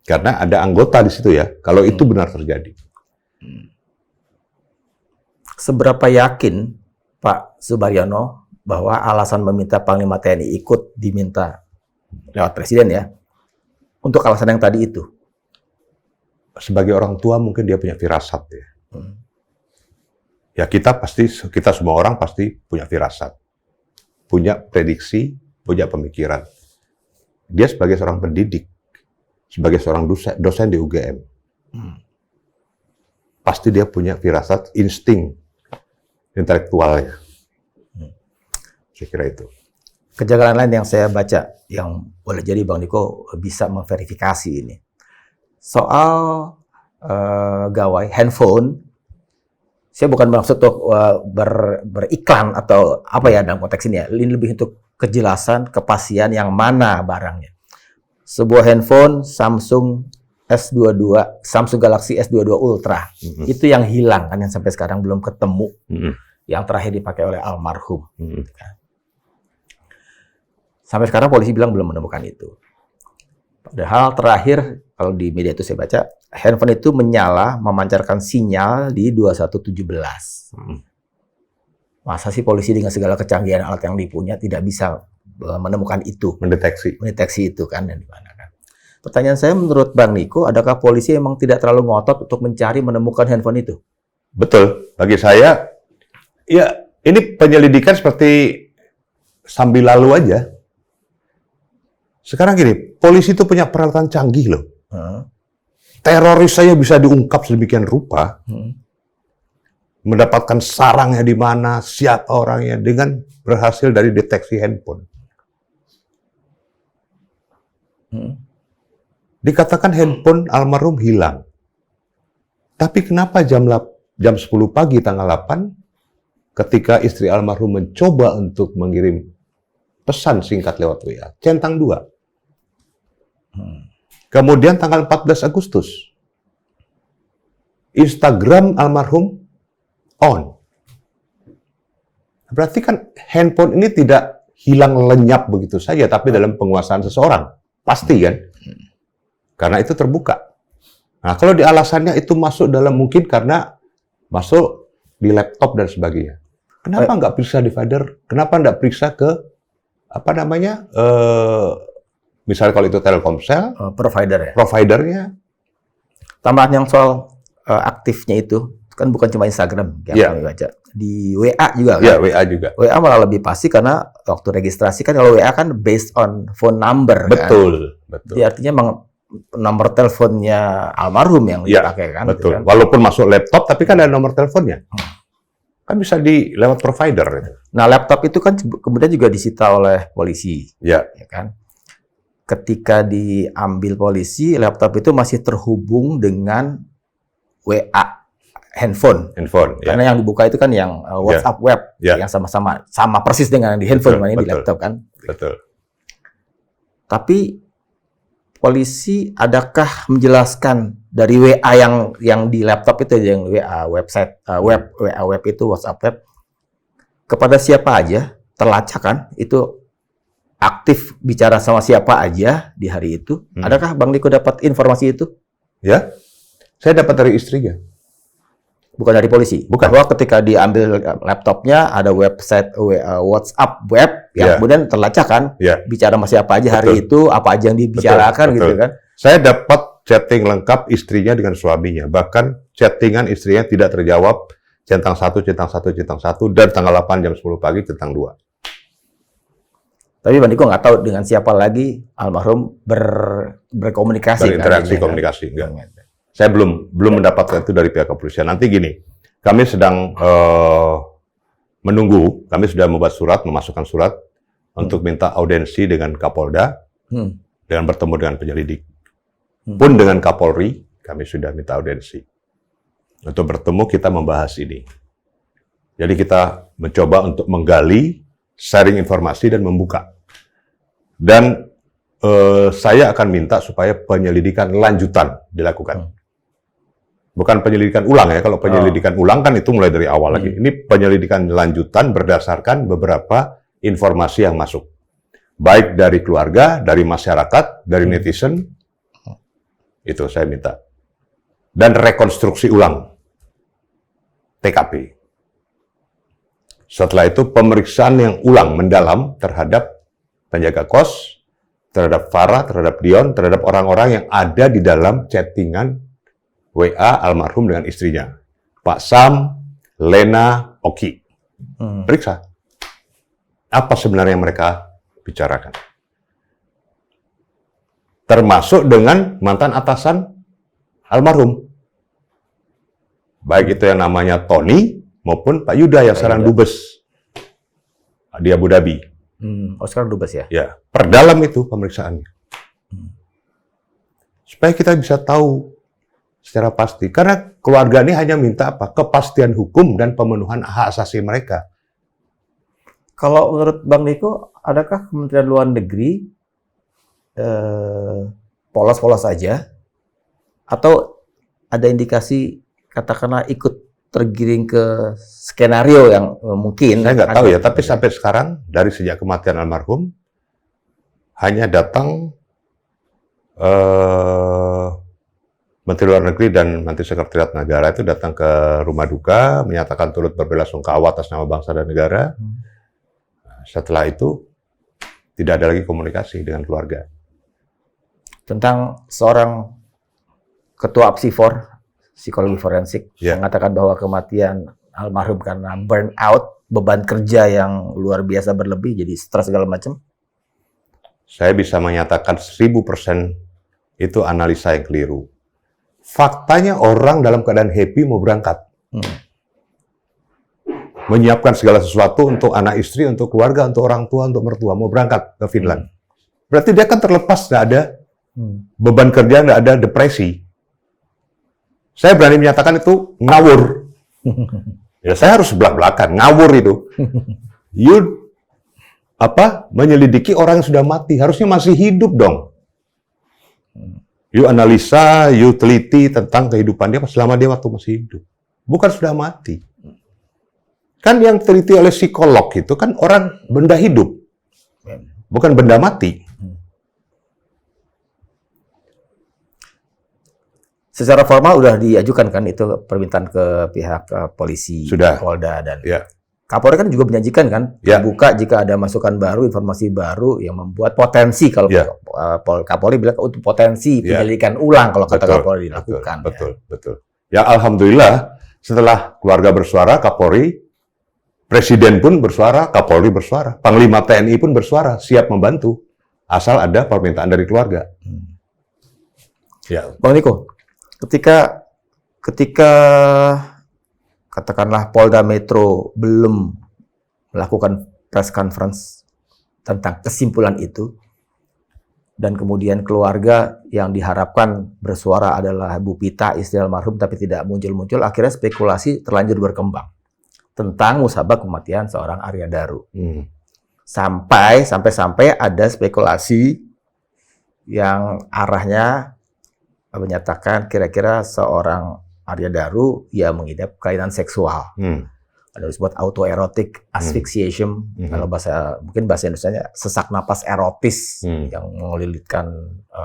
Karena ada anggota di situ ya, kalau itu benar terjadi. Seberapa yakin Pak Subaryono bahwa alasan meminta Panglima TNI ikut diminta lewat Presiden ya, untuk alasan yang tadi itu? Sebagai orang tua mungkin dia punya firasat ya. Ya kita semua orang pasti punya firasat, punya prediksi, punya pemikiran. Dia sebagai seorang pendidik, sebagai seorang dosen di UGM, pasti dia punya firasat, insting intelektualnya. Saya kira itu. Kejanggalan lain yang saya baca, yang boleh jadi Bang Niko bisa memverifikasi ini. Soal gawai handphone, saya bukan maksud untuk beriklan atau apa ya dalam konteks ini ya. Ini lebih untuk kejelasan, kepastian yang mana barangnya. Sebuah handphone Samsung S22, Samsung Galaxy S22 Ultra, itu yang hilang kan, yang sampai sekarang belum ketemu, yang terakhir dipakai oleh almarhum. Sampai sekarang polisi bilang belum menemukan itu. Padahal terakhir, kalau di media itu saya baca, handphone itu menyala, memancarkan sinyal di 2117. Masa sih polisi dengan segala kecanggihan alat yang dipunya tidak bisa menemukan itu? Mendeteksi itu kan, dan di mana kan. Pertanyaan saya, menurut Bang Niko, adakah polisi memang tidak terlalu ngotot untuk mencari menemukan handphone itu? Betul. Bagi saya, ya ini penyelidikan seperti sambil lalu aja. Sekarang gini, polisi itu punya peralatan canggih loh. Teroris saya bisa diungkap sedemikian rupa. Mendapatkan sarangnya di mana, siapa orangnya, dengan berhasil dari deteksi handphone. Dikatakan handphone almarhum hilang. Tapi kenapa jam 10 pagi tanggal 8, ketika istri almarhum mencoba untuk mengirim pesan singkat lewat WA, centang 2. Kemudian tanggal 14 Agustus, Instagram almarhum on. Berarti kan handphone ini tidak hilang lenyap begitu saja, tapi dalam penguasaan seseorang. Pasti kan? Karena itu terbuka. Nah, kalau di alasannya itu masuk dalam, mungkin karena masuk di laptop dan sebagainya. Kenapa nggak periksa di Finder? Kenapa nggak periksa ke misalnya kalau itu Telkomsel, providernya. Tambahan yang soal aktifnya itu, kan bukan cuma Instagram yang kami baca. Di WA juga kan? Iya, WA juga. WA malah lebih pasti karena waktu registrasi kan, kalau WA kan based on phone number kan? Betul. Jadi artinya memang nomor teleponnya almarhum yang dipakai kan? Betul. Gitu kan? Walaupun masuk laptop, tapi kan ada nomor teleponnya. Kan bisa lewat provider. Nah, laptop itu kan kemudian juga disita oleh polisi. Ya kan? Ketika diambil polisi, laptop itu masih terhubung dengan WA handphone. Karena yang dibuka itu kan yang WhatsApp web, yang sama persis dengan yang di handphone, di laptop kan. Betul. Tapi polisi adakah menjelaskan dari WA yang di laptop itu, yang WA website WA web itu, WhatsApp web, kepada siapa aja terlacak kan? Itu aktif bicara sama siapa aja di hari itu. Adakah Bang Niko dapat informasi itu? Ya, saya dapat dari istrinya. Bukan dari polisi? Bukan. Bahwa ketika diambil laptopnya ada website WhatsApp web yang kemudian terlacak kan? Bicara sama siapa aja hari itu, apa aja yang dibicarakan gitu kan? Saya dapat chatting lengkap istrinya dengan suaminya. Bahkan chattingan istrinya tidak terjawab, centang 1, dan tanggal 8 jam 10 pagi centang 2. Tapi Bang Niko nggak tahu dengan siapa lagi almarhum berkomunikasi. Berinteraksi, komunikasi. Enggak. Saya belum mendapatkan itu dari pihak kepolisian. Nanti gini, kami sedang menunggu, kami sudah membuat surat, memasukkan surat untuk minta audiensi dengan Kapolda dengan bertemu dengan penyelidik. Pun dengan Kapolri, kami sudah minta audiensi. Untuk bertemu kita membahas ini. Jadi kita mencoba untuk menggali, sharing informasi dan membuka. Dan saya akan minta supaya penyelidikan lanjutan dilakukan. Bukan penyelidikan ulang ya, kalau penyelidikan ulang kan itu mulai dari awal lagi. Ini penyelidikan lanjutan berdasarkan beberapa informasi yang masuk. Baik dari keluarga, dari masyarakat, dari netizen, itu saya minta. Dan rekonstruksi ulang TKP. Setelah itu pemeriksaan yang ulang mendalam terhadap penjaga kos, terhadap Farah, terhadap Dion, terhadap orang-orang yang ada di dalam chattingan WA almarhum dengan istrinya. Pak Sam, Lena, Oki. Periksa. Apa sebenarnya yang mereka bicarakan. Termasuk dengan mantan atasan almarhum. Baik itu yang namanya Tony, maupun Pak Yuda yang sekarang Dubes di Abu Dhabi. Sekarang Dubes ya? Ya, perdalam itu pemeriksaannya. Supaya kita bisa tahu secara pasti. Karena keluarga ini hanya minta apa? Kepastian hukum dan pemenuhan hak asasi mereka. Kalau menurut Bang Niko, adakah Kementerian Luar Negeri polos-polos saja? Atau ada indikasi katakanlah ikut tergiring ke skenario yang mungkin? Saya nggak tahu ya, tapi sampai sekarang, dari sejak kematian almarhum, hanya datang Menteri Luar Negeri dan Menteri Sekretariat Negara itu datang ke rumah duka, menyatakan turut berbelasungkawa atas nama bangsa dan negara. Setelah itu, tidak ada lagi komunikasi dengan keluarga. Tentang seorang ketua Apsifor, psikologi forensik, mengatakan bahwa kematian almarhum karena burnout, beban kerja yang luar biasa berlebih, jadi stres segala macam. Saya bisa menyatakan 1000% itu analisa yang keliru. Faktanya orang dalam keadaan happy mau berangkat. Menyiapkan segala sesuatu untuk anak istri, untuk keluarga, untuk orang tua, untuk mertua, mau berangkat ke Finland. Berarti dia kan terlepas, nggak ada beban kerja, nggak ada depresi. Saya berani menyatakan itu ngawur. Ya, saya harus belak-belakan, ngawur itu. You menyelidiki orang yang sudah mati, harusnya masih hidup dong. You analisa, you teliti tentang kehidupan dia selama dia waktu masih hidup. Bukan sudah mati. Kan yang teliti oleh psikolog itu kan orang benda hidup, bukan benda mati. Secara formal udah diajukan kan itu permintaan ke pihak polisi, Sudah. Polda dan Kapolri kan juga menjanjikan kan buka jika ada masukan baru, informasi baru yang membuat potensi kalau Kapolri bilang untuk potensi penyelidikan ulang kalau kata Kapolri dilakukan. Betul. Ya alhamdulillah setelah keluarga bersuara, Kapolri, Presiden pun bersuara, Kapolri bersuara, Panglima TNI pun bersuara, siap membantu asal ada permintaan dari keluarga. Ya. Bang Niko, ketika katakanlah Polda Metro belum melakukan press conference tentang kesimpulan itu, dan kemudian keluarga yang diharapkan bersuara adalah Bu Pita, istri almarhum, tapi tidak muncul-muncul, akhirnya spekulasi terlanjur berkembang tentang musabab kematian seorang Arya Daru. Sampai ada spekulasi yang arahnya menyatakan kira-kira seorang Arya Daru ya mengidap kelainan seksual. Ada disebut autoerotic asphyxiation, kalau mungkin bahasa Indonesianya sesak napas erotis yang mengelilitkan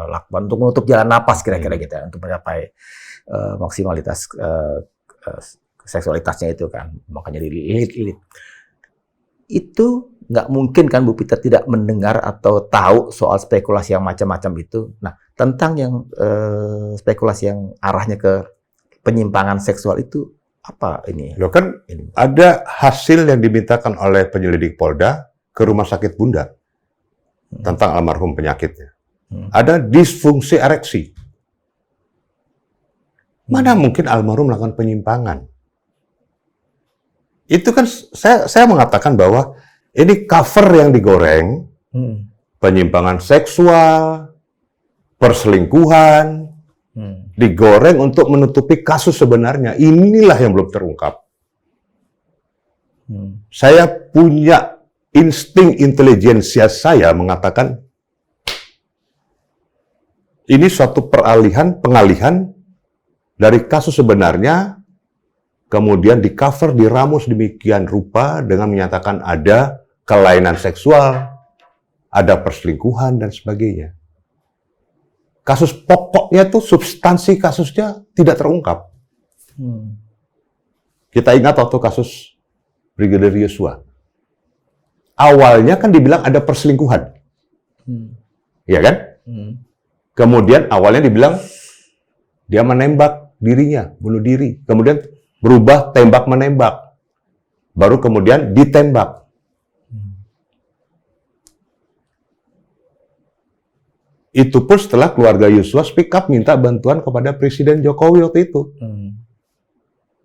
lakban untuk menutup jalan napas kira-kira gitu ya, untuk mencapai maksimalitas seksualitasnya itu kan, makanya dililit-lilit. Itu nggak mungkin kan Bu Pita tidak mendengar atau tahu soal spekulasi yang macam-macam itu. Nah, tentang yang spekulasi yang arahnya ke penyimpangan seksual itu apa ini? Loh kan ada hasil yang dimintakan oleh penyelidik Polda ke Rumah Sakit Bunda tentang almarhum penyakitnya. Ada disfungsi ereksi. Mana mungkin almarhum melakukan penyimpangan? Itu kan saya mengatakan bahwa ini cover yang digoreng, penyimpangan seksual, perselingkuhan, digoreng untuk menutupi kasus sebenarnya. Inilah yang belum terungkap. Saya punya insting intelijensia saya mengatakan ini suatu pengalihan dari kasus sebenarnya, kemudian di cover, diramus demikian rupa dengan menyatakan ada kelainan seksual, ada perselingkuhan dan sebagainya. Kasus pokoknya itu, substansi kasusnya tidak terungkap. Kita ingat waktu kasus Brigadir Yosua. Awalnya kan dibilang ada perselingkuhan. Iya kan? Kemudian awalnya dibilang dia menembak dirinya, bunuh diri. Kemudian berubah tembak-menembak. Baru kemudian ditembak. Itu pun setelah keluarga Yosua speak up minta bantuan kepada Presiden Jokowi waktu itu.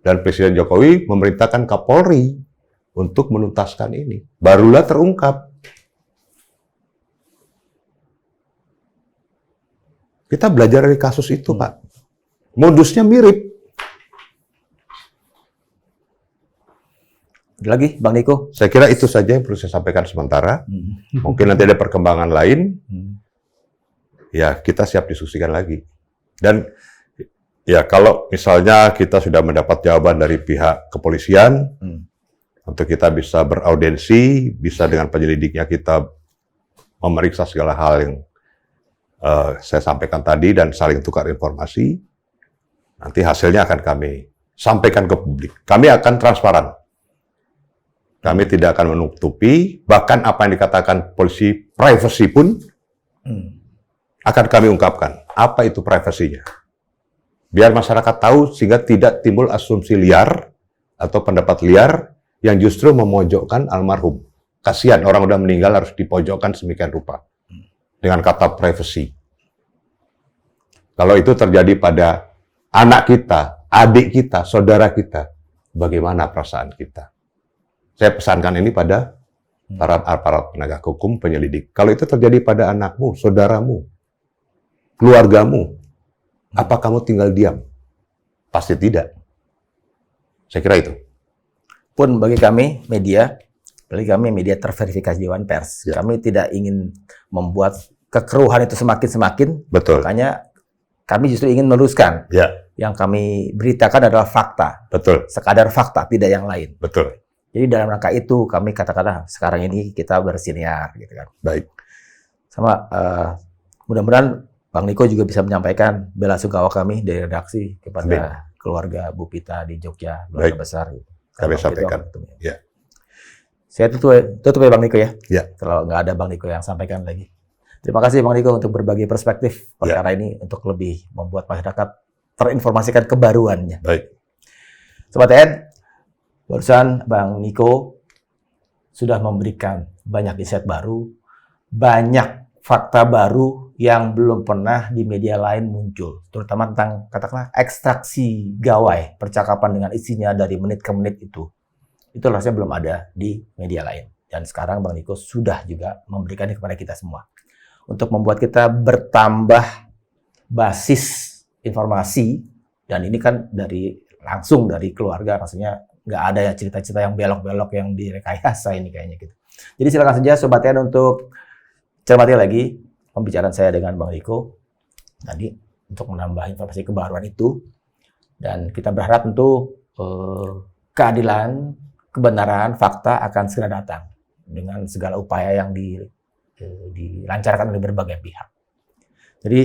Dan Presiden Jokowi memerintahkan Kapolri untuk menuntaskan ini. Barulah terungkap. Kita belajar dari kasus itu, Pak. Modusnya mirip. Lagi, Bang Niko? Saya kira itu saja yang perlu saya sampaikan sementara. Mungkin nanti ada perkembangan lain. Ya, kita siap diskusikan lagi. Dan ya, kalau misalnya kita sudah mendapat jawaban dari pihak kepolisian, untuk kita bisa beraudensi, bisa dengan penyelidiknya kita memeriksa segala hal yang saya sampaikan tadi dan saling tukar informasi, nanti hasilnya akan kami sampaikan ke publik. Kami akan transparan. Kami tidak akan menutupi, bahkan apa yang dikatakan polisi privacy pun akan kami ungkapkan. Apa itu privasinya? Biar masyarakat tahu sehingga tidak timbul asumsi liar atau pendapat liar yang justru memojokkan almarhum. Kasihan orang udah meninggal harus dipojokkan sedemikian rupa. Dengan kata privacy. Kalau itu terjadi pada anak kita, adik kita, saudara kita, bagaimana perasaan kita? Saya pesankan ini pada para aparat penegak hukum, penyelidik. Kalau itu terjadi pada anakmu, saudaramu, keluargamu, apa kamu tinggal diam? Pasti tidak. Saya kira itu. Pun bagi kami media, bagi kami media terverifikasi Dewan Pers, kami tidak ingin membuat kekeruhan itu semakin-semakin. Betul. Makanya kami justru ingin meluruskan. Yang kami beritakan adalah fakta. Betul. Sekadar fakta, tidak yang lain. Betul. Jadi dalam rangka itu kami katakanlah sekarang ini kita bersinar, gitu kan. Baik. Sama mudah-mudahan Bang Niko juga bisa menyampaikan bela sungkawa kami dari redaksi kepada keluarga Bu Pita di Jogja, keluarga besar. Gitu. Kami sampaikan. Ya. Saya tutup ya Bang Niko ya. Ya. Kalau nggak ada Bang Niko yang sampaikan lagi. Terima kasih Bang Niko untuk berbagi perspektif perkara ini untuk lebih membuat masyarakat terinformasikan kebaruannya. Baik. Sobat TN, barusan Bang Niko sudah memberikan banyak insight baru, banyak fakta baru yang belum pernah di media lain muncul, terutama tentang katakanlah ekstraksi gawai percakapan dengan isinya dari menit ke menit itu rasanya belum ada di media lain. Dan sekarang Bang Niko sudah juga memberikannya kepada kita semua untuk membuat kita bertambah basis informasi, dan ini kan langsung dari keluarga, rasanya nggak ada ya cerita-cerita yang belok-belok yang direkayasa ini kayaknya gitu. Jadi silakan saja Sobat TN untuk cermati lagi pembicaraan saya dengan Bang Niko tadi untuk menambah informasi kebaruan itu, dan kita berharap tentu keadilan, kebenaran, fakta akan segera datang dengan segala upaya yang dilancarkan oleh berbagai pihak. Jadi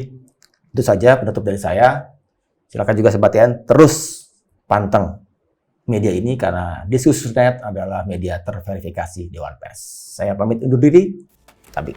itu saja penutup dari saya. Silakan juga Sobat TN terus panteng media ini karena Diskursus.net adalah media terverifikasi Dewan Pers. Saya pamit undur diri. Tapi